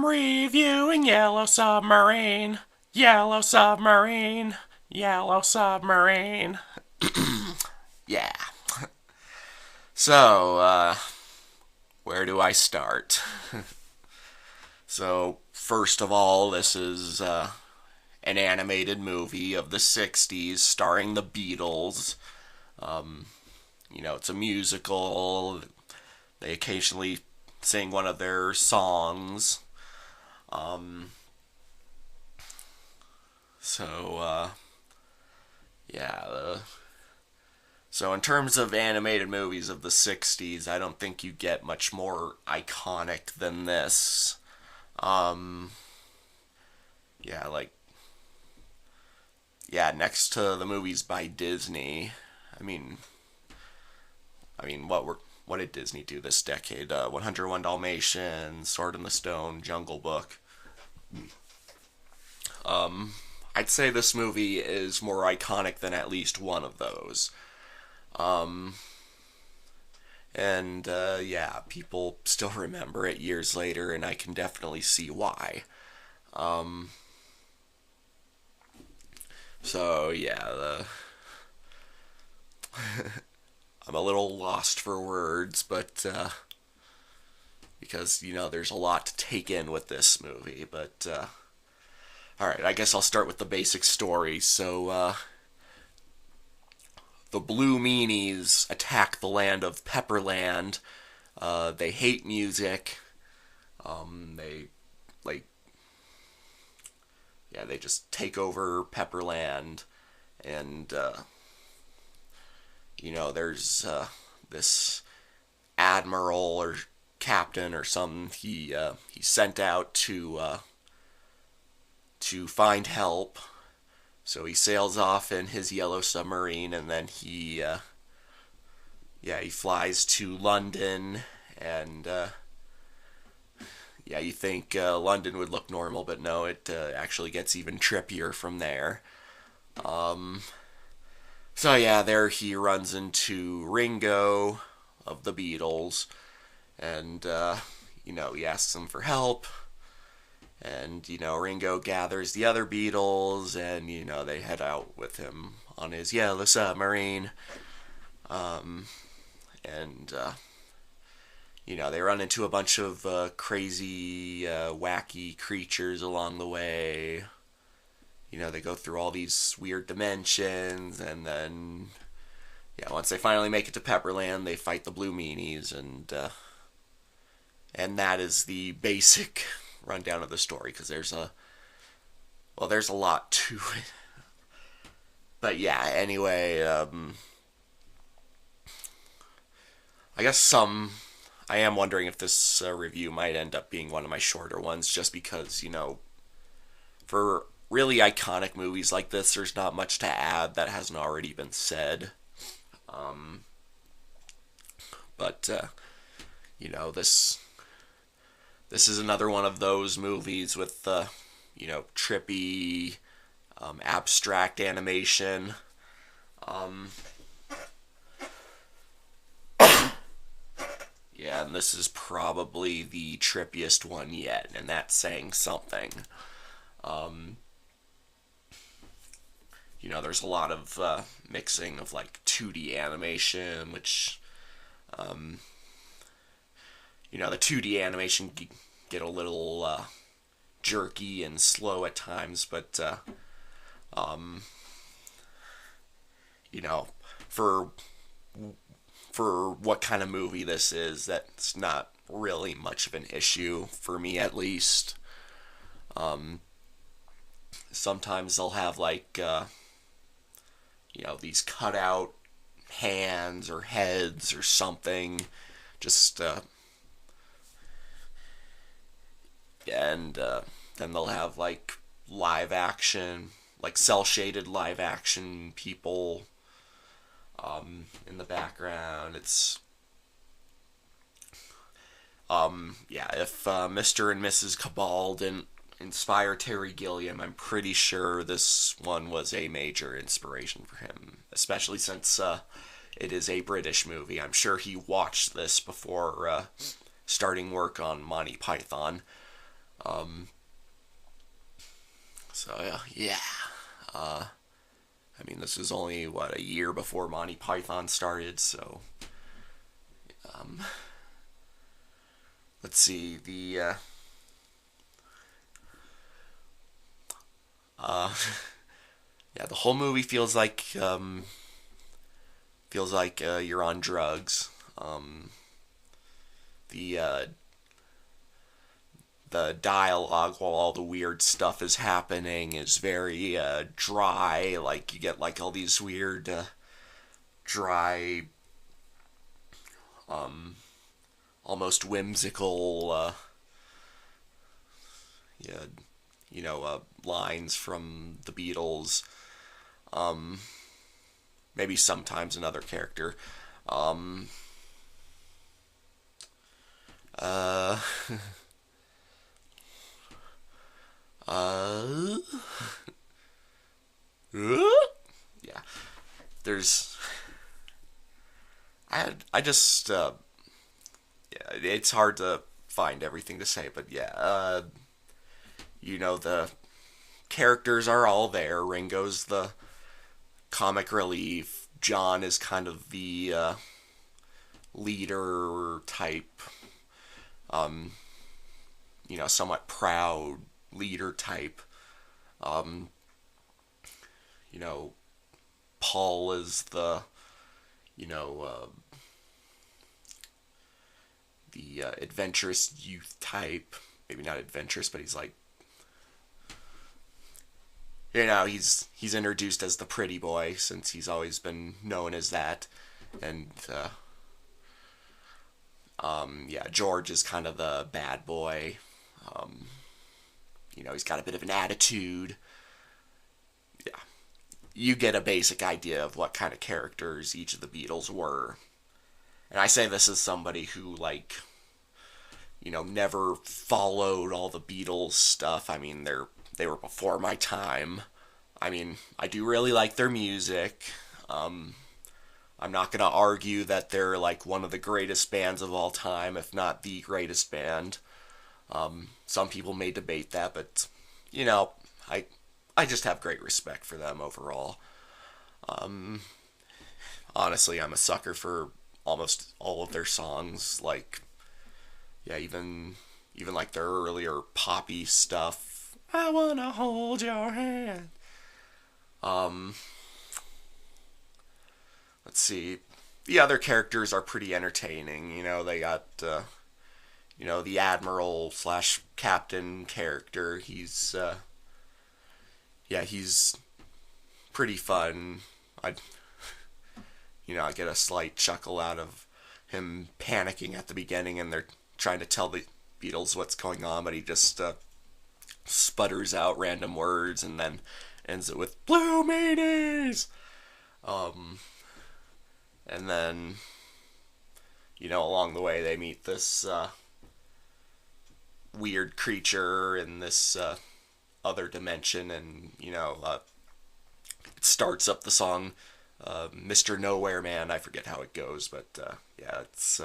reviewing Yellow Submarine. Yellow Submarine. Yellow Submarine. Yeah. So, where do I start? So, first of all, this is an animated movie of the 60s starring the Beatles. It's a musical. They occasionally sing one of their songs. Um, so, yeah. So, in terms of animated movies of the 60s, I don't think you get much more iconic than this. Um, yeah, like, yeah, next to the movies by Disney. I mean, what did Disney do this decade? 101 Dalmatians, Sword in the Stone, Jungle Book. I'd say this movie is more iconic than at least one of those. Um, and people still remember it years later, and I can definitely see why. Um, so yeah, I'm a little lost for words, but because there's a lot to take in with this movie. But all right, I guess I'll start with the basic story. So the Blue Meanies attack the land of Pepperland. They hate music. They like they just take over Pepperland, and there's this admiral or captain or something. He's sent out to find help. So he sails off in his yellow submarine, and then he flies to London, and you think London would look normal, but no, it actually gets even trippier from there. So yeah, there he runs into Ringo of the Beatles, and he asks him for help, and Ringo gathers the other Beatles, and they head out with him on his yellow submarine, and they run into a bunch of crazy, wacky creatures along the way. They go through all these weird dimensions, and then, once they finally make it to Pepperland, they fight the Blue Meanies, and that is the basic rundown of the story, because there's a lot to it. But yeah, anyway, I guess I am wondering if this review might end up being one of my shorter ones, just because, for really iconic movies like this, there's not much to add that hasn't already been said. But this is another one of those movies with trippy, abstract animation. Yeah, and this is probably the trippiest one yet, and that's saying something. There's a lot of mixing of like 2D animation, which, the 2D animation get a little jerky and slow at times, but, for what kind of movie this is, that's not really much of an issue, for me at least. Sometimes they'll have like, these cutout hands or heads or something, just, and then they'll have like live action, like cel-shaded live action people in the background. It's if Mr. and Mrs. Cabal didn't inspire Terry Gilliam, I'm pretty sure this one was a major inspiration for him, especially since it is a British movie. I'm sure he watched this before starting work on Monty Python. Um, so yeah. Uh, I mean, this was only what, a year before Monty Python started, so um, let's see uh, yeah, the whole movie feels like you're on drugs. The the dialogue while all the weird stuff is happening is very dry. Like you get like all these weird dry, um, almost whimsical, yeah, lines from the Beatles. Um, Maybe sometimes another character. Um, uh, uh, yeah. There's I just yeah, it's hard to find everything to say, but yeah, the characters are all there. Ringo's the comic relief. John is kind of the leader type, um, somewhat proud leader type. Um, you know, Paul is you know, adventurous youth type. Maybe not adventurous, but he's like, he's introduced as the pretty boy since he's always been known as that, and yeah, George is kind of the bad boy. Um, he's got a bit of an attitude. Yeah, you get a basic idea of what kind of characters each of the Beatles were. And I say this as somebody who, like, never followed all the Beatles stuff. I mean, they were before my time. I mean, I do really like their music. Um, I'm not gonna argue that they're like one of the greatest bands of all time, if not the greatest band. Some people may debate that, but you know, I I just have great respect for them overall. Um, Honestly, I'm a sucker for almost all of their songs. Like, yeah, even like their earlier poppy stuff. I wanna hold your hand. Um, let's see. The other characters are pretty entertaining. They got the admiral slash captain character. He's pretty fun. I I get a slight chuckle out of him panicking at the beginning, and they're trying to tell the Beatles what's going on, but he just sputters out random words and then ends it with "Blue Meanies." Um, and then along the way they meet this weird creature in this other dimension, and it starts up the song Mr. Nowhere Man. I forget how it goes, but yeah, it's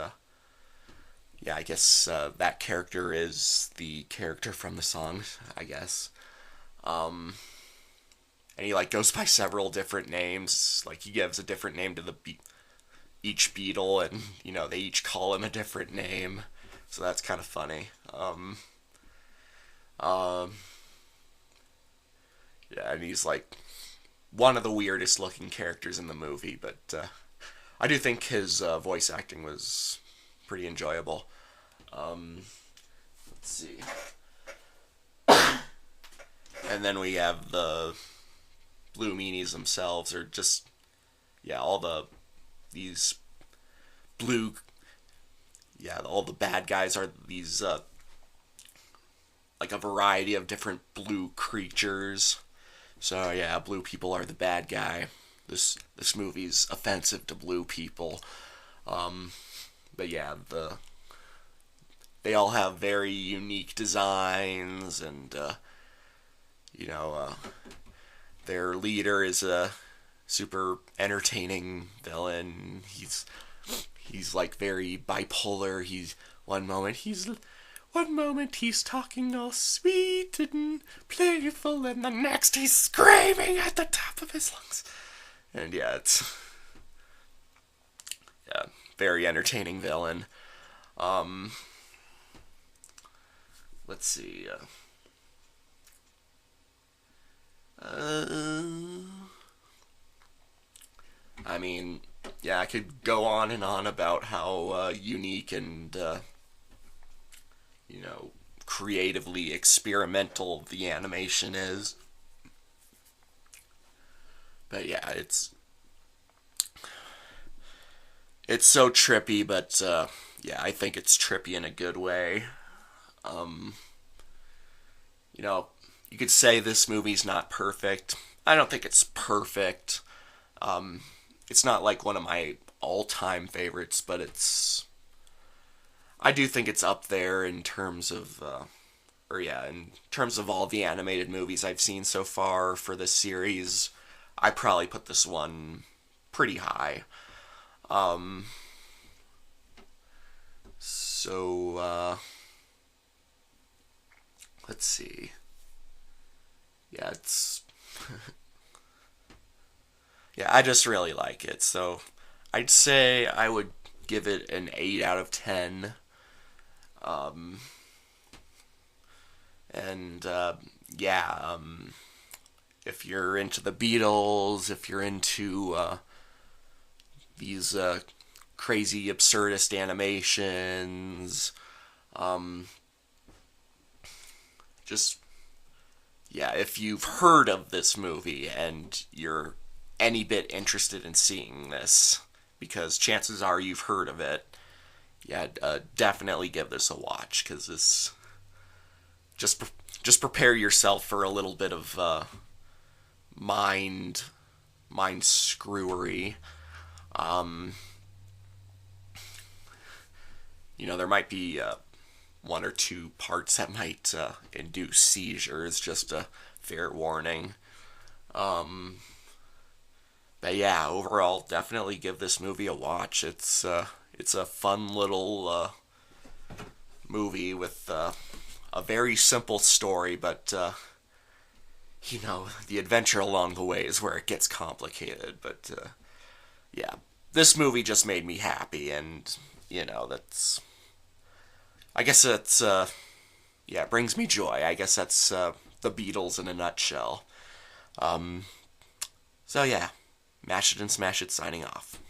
yeah. I guess that character is the character from the song, I guess. Um, and he like goes by several different names. Like he gives a different name to each Beatle, and they each call him a different name. So that's kind of funny. Um, yeah, and he's like one of the weirdest looking characters in the movie, but I do think his voice acting was pretty enjoyable. Let's see. And then we have the Blue Meanies themselves, or just, yeah, these blue, yeah, all the bad guys are these, like a variety of different blue creatures. So yeah, blue people are the bad guy. This movie's offensive to blue people. But yeah, they all have very unique designs, and you know, uh, their leader is a super entertaining villain. He's like very bipolar. He's one moment he's One moment he's talking all sweet and playful, and the next he's screaming at the top of his lungs. And yeah, it's very entertaining villain. Um, let's see. I mean, yeah, I could go on and on about how unique and creatively experimental the animation is. But yeah, it's so trippy, but yeah, I think it's trippy in a good way. Um, you know, you could say this movie's not perfect. I don't think it's perfect. Um, it's not like one of my all-time favorites, but I do think it's up there in terms of in terms of all the animated movies I've seen so far for this series. I probably put this one pretty high. Um, so let's see. Yeah, it's yeah, I just really like it. So I'd say I would give it an 8 out of 10. Um, and yeah, if you're into the Beatles, if you're into these crazy absurdist animations, um, just yeah, if you've heard of this movie and you're any bit interested in seeing this, because chances are you've heard of it, yeah, definitely give this a watch, because this just just prepare yourself for a little bit of mind mind screwery. Um, there might be one or two parts that might induce seizures. Just a fair warning. Um, but yeah, overall, definitely give this movie a watch. It's a fun little movie with a very simple story, but the adventure along the way is where it gets complicated. But yeah, this movie just made me happy, and that's. I guess that's yeah, it brings me joy. I guess that's the Beatles in a nutshell. Um, so yeah, Mash It and Smash It signing off.